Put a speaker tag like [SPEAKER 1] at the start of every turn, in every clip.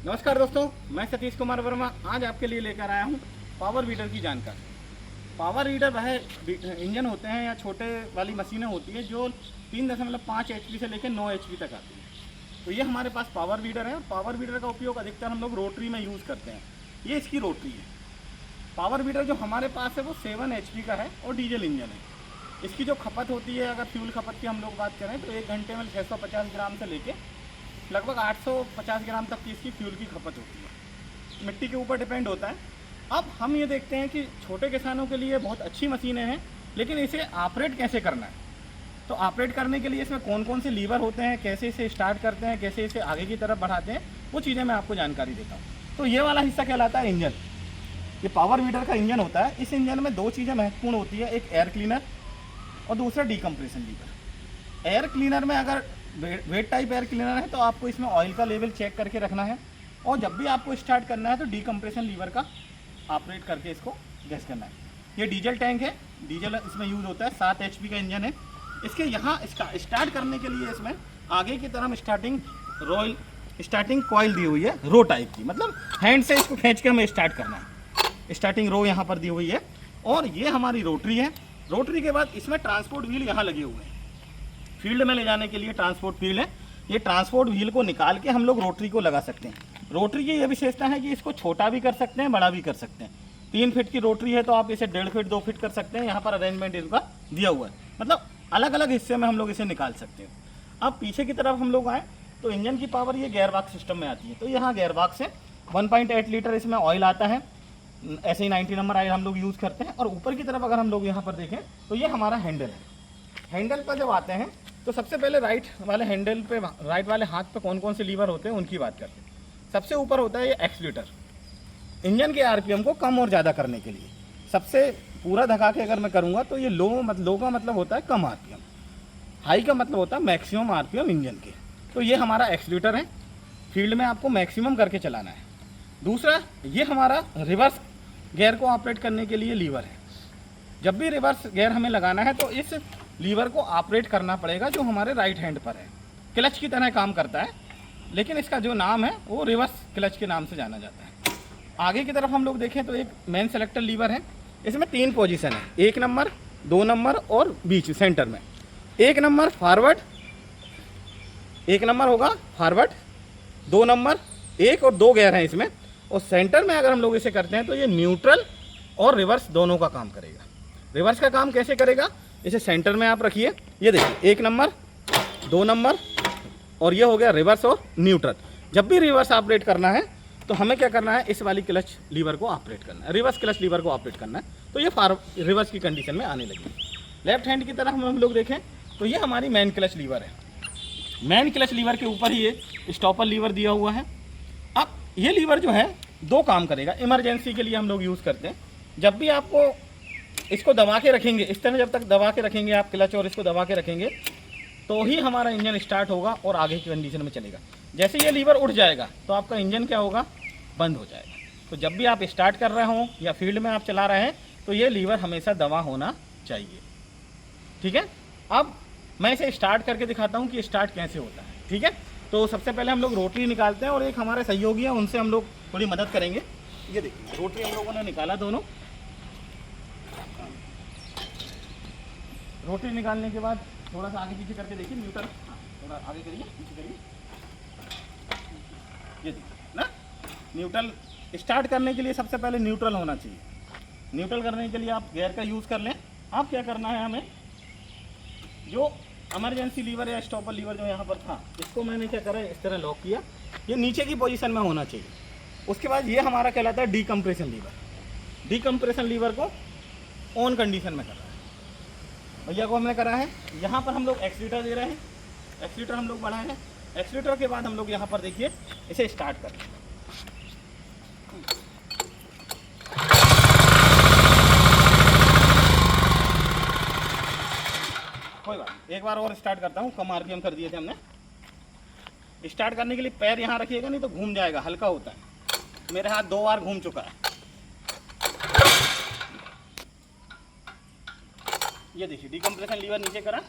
[SPEAKER 1] नमस्कार दोस्तों, मैं सतीश कुमार वर्मा आज आपके लिए लेकर आया हूँ पावर वीडर की जानकारी। पावर वीडर वह इंजन होते हैं या छोटे वाली मशीनें होती है जो 3.5 HP से लेकर 9 HP तक आती है। तो ये हमारे पास पावर वीडर है और पावर वीडर का उपयोग अधिकतर हम लोग रोटरी में यूज़ करते हैं। ये इसकी रोटरी है। पावर वीडर जो हमारे पास है वो 7 HP का है और डीजल इंजन है। इसकी जो खपत होती है, अगर फ्यूल खपत की हम लोग बात करें तो 1 घंटे में 650 ग्राम से लेके लगभग 850 ग्राम तक की इसकी फ्यूल की खपत होती है। मिट्टी के ऊपर डिपेंड होता है। अब हम ये देखते हैं कि छोटे किसानों के लिए बहुत अच्छी मशीनें हैं, लेकिन इसे ऑपरेट कैसे करना है। तो ऑपरेट करने के लिए इसमें कौन कौन से लीवर होते हैं, कैसे इसे स्टार्ट करते हैं, कैसे इसे आगे की तरफ बढ़ाते हैं, वो चीज़ें मैं आपको जानकारी देता हूँ। तो ये वाला हिस्सा कहलाता है इंजन। ये पावर वीडर का इंजन होता है। इस इंजन में 2 चीज़ें महत्वपूर्ण होती है, एक एयर क्लीनर और दूसरा डीकम्प्रेशन लीवर। एयर क्लीनर में अगर वेट टाइप एयर क्लीनर है तो आपको इसमें ऑयल का लेवल चेक करके रखना है, और जब भी आपको स्टार्ट करना है तो डीकम्प्रेशन लीवर का ऑपरेट करके इसको गैस करना है। ये डीजल टैंक है, डीजल इसमें यूज़ होता है। 7 HP का इंजन है। इसके यहाँ स्टार्ट करने के लिए इसमें आगे की तरफ स्टार्टिंग कॉइल दी हुई है, रो टाइप की, मतलब हैंड से इसको खींच के हमें स्टार्ट करना है। स्टार्टिंग रो यहाँ पर दी हुई है और ये हमारी रोटरी है। रोटरी के बाद इसमें ट्रांसपोर्ट व्हील यहाँ लगे हुए हैं। फील्ड में ले जाने के लिए ट्रांसपोर्ट व्हील है। ये ट्रांसपोर्ट व्हील को निकाल के हम लोग रोटरी को लगा सकते हैं। रोटरी की ये विशेषता है कि इसको छोटा भी कर सकते हैं, बड़ा भी कर सकते हैं। 3 फीट की रोटरी है तो आप इसे 1.5 फीट 2 फीट कर सकते हैं। यहाँ पर अरेंजमेंट इसका दिया हुआ है, मतलब अलग अलग हिस्से में हम लोग इसे निकाल सकते हैं। अब पीछे की तरफ हम लोग आएँ तो इंजन की पावर ये गेयर बॉक्स सिस्टम में आती है। तो यहाँ गेयर बॉक्स है, 1.8 लीटर इसमें ऑयल आता है। ऐसे ही 90 नंबर ऑयल हम लोग यूज़ करते हैं। और ऊपर की तरफ अगर हम लोग यहाँ पर देखें तो ये हमारा हैंडल है। हैंडल पर जब आते हैं तो सबसे पहले राइट वाले हैंडल पे, राइट वाले हाथ पे कौन कौन से लीवर होते हैं उनकी बात करते हैं। सबसे ऊपर होता है ये एक्सीलरेटर, इंजन के RPM को कम और ज़्यादा करने के लिए। सबसे पूरा धका के अगर मैं करूँगा तो ये लो का मतलब होता है कम RPM, हाई का मतलब होता है मैक्सिमम RPM इंजन के। तो ये हमारा एक्सीलरेटर है, फील्ड में आपको मैक्सिमम करके चलाना है। दूसरा ये हमारा रिवर्स गियर को ऑपरेट करने के लिए लीवर है। जब भी रिवर्स गियर हमें लगाना है तो इस लीवर को ऑपरेट करना पड़ेगा, जो हमारे राइट हैंड पर है। क्लच की तरह काम करता है, लेकिन इसका जो नाम है वो रिवर्स क्लच के नाम से जाना जाता है। आगे की तरफ हम लोग देखें तो एक मेन सेलेक्टर लीवर है। इसमें 3 पोजीशन है, 1 नंबर, 2 नंबर और बीच सेंटर में। 1 नंबर फॉरवर्ड, 1 नंबर होगा फॉरवर्ड, 2 नंबर, 1 और 2 गियर हैं इसमें। और सेंटर में अगर हम लोग इसे करते हैं तो ये न्यूट्रल और रिवर्स दोनों का काम करेगा। रिवर्स का काम कैसे करेगा, इसे सेंटर में आप रखिए। ये देखिए 1 नंबर, 2 नंबर और ये हो गया रिवर्स और न्यूट्रल। जब भी रिवर्स ऑपरेट करना है तो हमें क्या करना है, इस वाली क्लच लीवर को ऑपरेट करना है, रिवर्स क्लच लीवर को ऑपरेट करना है। तो ये रिवर्स की कंडीशन में आने लगी। लेफ्ट हैंड की तरफ हम लोग देखें तो ये हमारी मेन क्लच लीवर है। मेन क्लच लीवर के ऊपर ही ये स्टॉपर लीवर दिया हुआ है। अब ये लीवर जो है 2 काम करेगा। इमरजेंसी के लिए हम लोग यूज़ करते हैं। जब भी आपको इसको दबा के रखेंगे, इस तरह जब तक दबा के रखेंगे आप क्लच और इसको दबा के रखेंगे तो ही हमारा इंजन स्टार्ट होगा और आगे की कंडीशन में चलेगा। जैसे ये लीवर उठ जाएगा तो आपका इंजन क्या होगा, बंद हो जाएगा। तो जब भी आप स्टार्ट कर रहे हों या फील्ड में आप चला रहे हैं तो ये लीवर हमेशा दबा होना चाहिए। ठीक है, अब मैं इसे स्टार्ट करके दिखाता हूँ कि स्टार्ट कैसे होता है। ठीक है, तो सबसे पहले हम लोग रोटरी निकालते हैं और एक हमारे सहयोगी है उनसे हम लोग थोड़ी मदद करेंगे। ये देखिए रोटरी हम लोगों ने निकाला दोनों। रोटरी निकालने के बाद थोड़ा सा आगे पीछे करके देखिए, न्यूट्रल, थोड़ा आगे करिए, पीछे करिए। ये देखिए ना, न्यूट्रल स्टार्ट करने के लिए सबसे पहले न्यूट्रल होना चाहिए। न्यूट्रल करने के लिए आप गियर का यूज़ कर लें। आप क्या करना है, हमें जो इमरजेंसी लीवर या स्टॉपर लीवर जो यहाँ पर था, इसको मैंने क्या करा, इस तरह लॉक किया। ये नीचे की पोजीशन में होना चाहिए। उसके बाद ये हमारा कहलाता है डीकम्प्रेशन लीवर। डीकम्प्रेशन लीवर को ऑन कंडीशन में कर रहा है भैया को हमने करा है। यहाँ पर हम लोग एक्सीलरेटर दे रहे हैं, एक्सीलरेटर हम लोग बढ़ाए हैं। एक्सीलरेटर के बाद हम लोग यहाँ पर देखिए इसे स्टार्ट कर रहे हैं। कोई बात नहीं, एक बार और स्टार्ट करता हूँ। कम RPM कर दिए थे हमने। स्टार्ट करने के लिए पैर यहाँ रखिएगा, नहीं तो घूम जाएगा, हल्का होता है। मेरे हाथ 2 बार घूम चुका है। ये देखिए डीकम्प्रेशन लीवर नीचे करा,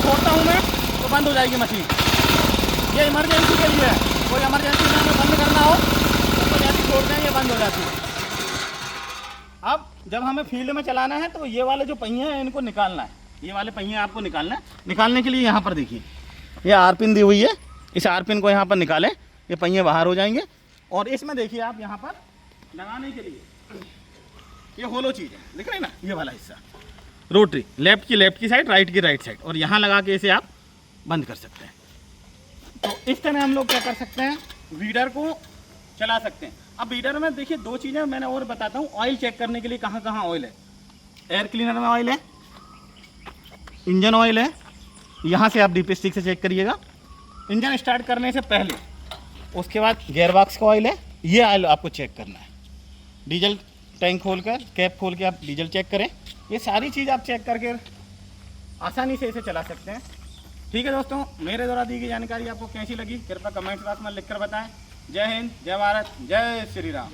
[SPEAKER 1] छोड़ता हूँ मैं तो बंद हो जाएगी मशीन। ये इमरजेंसी के लिए है, कोई इमरजेंसी में हमें बंद करना हो तो जैसे छोड़ दें ये बंद हो जाती है। अब जब हमें फील्ड में चलाना है तो ये वाले जो पहिए हैं इनको निकालना है, ये वाले पहिए आपको निकालना है। निकालने के लिए यहाँ पर देखिए ये आर पिन दी हुई है, इस आर पिन को यहाँ पर निकालें, ये पहिए बाहर हो जाएंगे। और इसमें देखिए आप यहाँ पर लगाने के लिए ये होलो चीज़ है, दिख रही है ना, ये वाला हिस्सा रोटरी, लेफ्ट की साइड, राइट की राइट साइड, और यहाँ लगा के इसे आप बंद कर सकते हैं। तो इस तरह हम लोग क्या कर सकते हैं, वीडर को चला सकते हैं। अब वीडर में देखिए दो चीज़ें मैंने और बताता हूँ। ऑयल चेक करने के लिए कहाँ कहाँ ऑयल है, एयर क्लीनर में ऑयल है, इंजन ऑयल है, यहाँ से आप डीप स्टिक से चेक करिएगा इंजन स्टार्ट करने से पहले। उसके बाद गियर बॉक्स का ऑयल है, ये ऑयल आपको चेक करना है। डीजल टैंक खोलकर, कैप खोल के आप डीजल चेक करें। ये सारी चीज़ आप चेक करके आसानी से इसे चला सकते हैं। ठीक है दोस्तों, मेरे द्वारा दी गई जानकारी आपको कैसी लगी कृपया कमेंट बॉक्स में लिखकर बताएं। जय हिंद, जय भारत, जय श्री राम।